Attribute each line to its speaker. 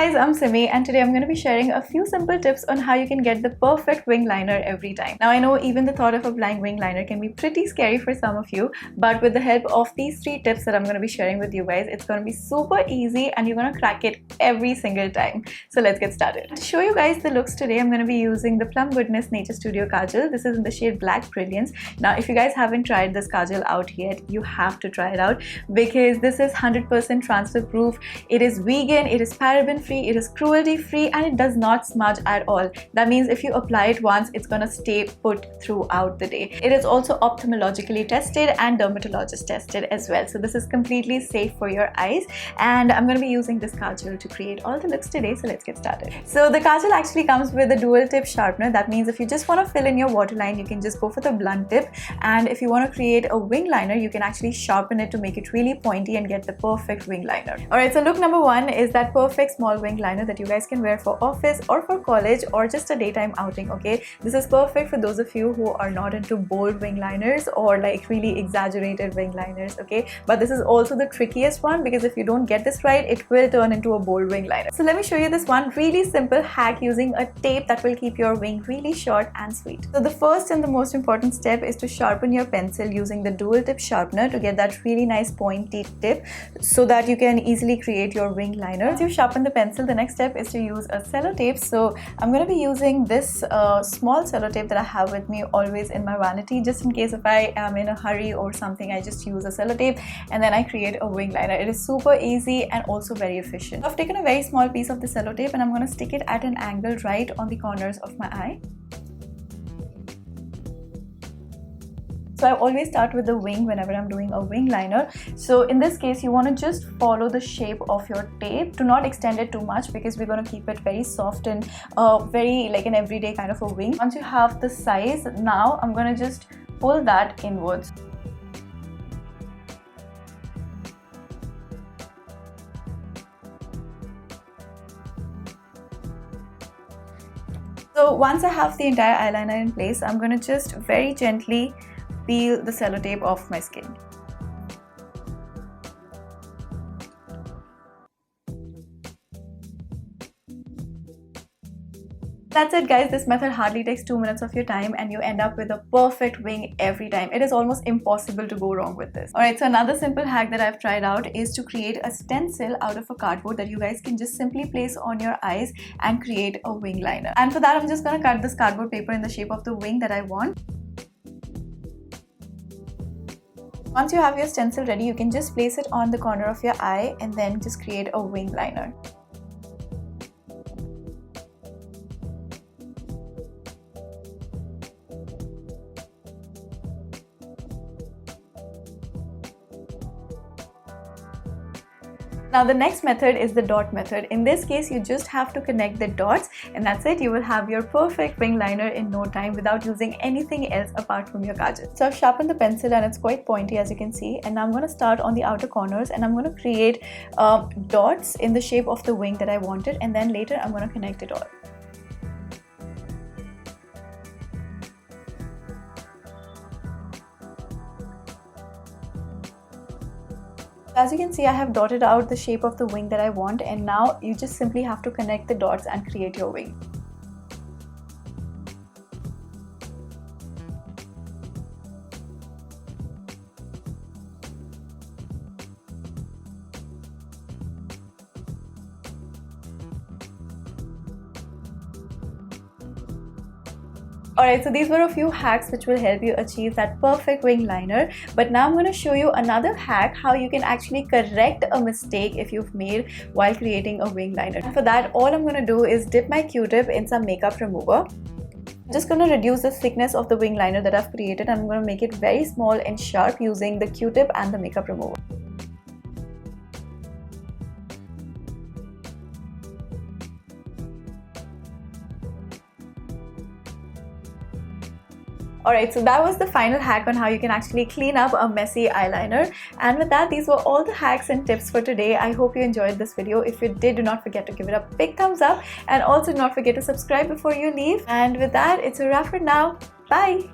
Speaker 1: guys, I'm Simmy and today I'm going to be sharing a few simple tips on how you can get the perfect wing liner every time. Now I know even the thought of applying wing liner can be pretty scary for some of you, but with the help of these 3 tips that I'm going to be sharing with you guys, it's going to be super easy and you're going to crack it every single time. So let's get started. To show you guys the looks today, I'm going to be using the Plum Goodness Nature Studio Kajal. This is in the shade Black Brilliance. Now if you guys haven't tried this kajal out yet, you have to try it out because this is 100% transfer proof. It is vegan, it is paraben free, it is cruelty free, and it does not smudge at all. That means if you apply it once, it's gonna stay put throughout the day. It is also ophthalmologically tested and dermatologist tested as well, so this is completely safe for your eyes. And I'm gonna be using this kajal to create all the looks today, so let's get started. So the kajal actually comes with a dual tip sharpener. That means if you just want to fill in your waterline, you can just go for the blunt tip, and if you want to create a wing liner, you can actually sharpen it to make it really pointy and get the perfect wing liner. Alright, so look number 1 is that perfect small wing liner that you guys can wear for office or for college or just a daytime outing. Okay, this is perfect for those of you who are not into bold wing liners or like really exaggerated wing liners. Okay, but this is also the trickiest one because if you don't get this right, it will turn into a bold wing liner. So let me show you this one really simple hack using a tape that will keep your wing really short and sweet. So the first and the most important step is to sharpen your pencil using the dual tip sharpener to get that really nice pointy tip so that you can easily create your wing liner. Once you sharpen the pencil, the next step is to use a sellotape. So I'm going to be using this small sellotape that I have with me always in my vanity, just in case if I am in a hurry or something. I just use a sellotape and then I create a wing liner. It is super easy and also very efficient. So I've taken a very small piece of the sellotape and I'm going to stick it at an angle right on the corners of my eye. So I always start with the wing whenever I'm doing a wing liner. So in this case, you want to just follow the shape of your tape. Do not extend it too much because we're going to keep it very soft and very like an everyday kind of a wing. Once you have the size, now I'm going to just pull that inwards. So once I have the entire eyeliner in place, I'm going to just very gently peel the sellotape off my skin. That's it guys, this method hardly takes 2 minutes of your time and you end up with a perfect wing every time. It is almost impossible to go wrong with this. Alright, so another simple hack that I've tried out is to create a stencil out of a cardboard that you guys can just simply place on your eyes and create a wing liner. And for that, I'm just going to cut this cardboard paper in the shape of the wing that I want. Once you have your stencil ready, you can just place it on the corner of your eye and then just create a wing liner. Now the next method is the dot method. In this case, you just have to connect the dots and that's it. You will have your perfect wing liner in no time without using anything else apart from your kajal. So I've sharpened the pencil and it's quite pointy as you can see, and now I'm going to start on the outer corners and I'm going to create dots in the shape of the wing that I wanted, and then later I'm going to connect it all. As you can see, I have dotted out the shape of the wing that I want, and now you just simply have to connect the dots and create your wing. Alright, so these were a few hacks which will help you achieve that perfect wing liner. But now I'm going to show you another hack how you can actually correct a mistake if you've made while creating a wing liner. And for that, all I'm going to do is dip my Q-tip in some makeup remover. I'm just going to reduce the thickness of the wing liner that I've created, and I'm going to make it very small and sharp using the Q-tip and the makeup remover. Alright, so that was the final hack on how you can actually clean up a messy eyeliner. And with that, these were all the hacks and tips for today. I hope you enjoyed this video. If you did, do not forget to give it a big thumbs up, and also do not forget to subscribe before you leave. And with that, it's a wrap for now. Bye!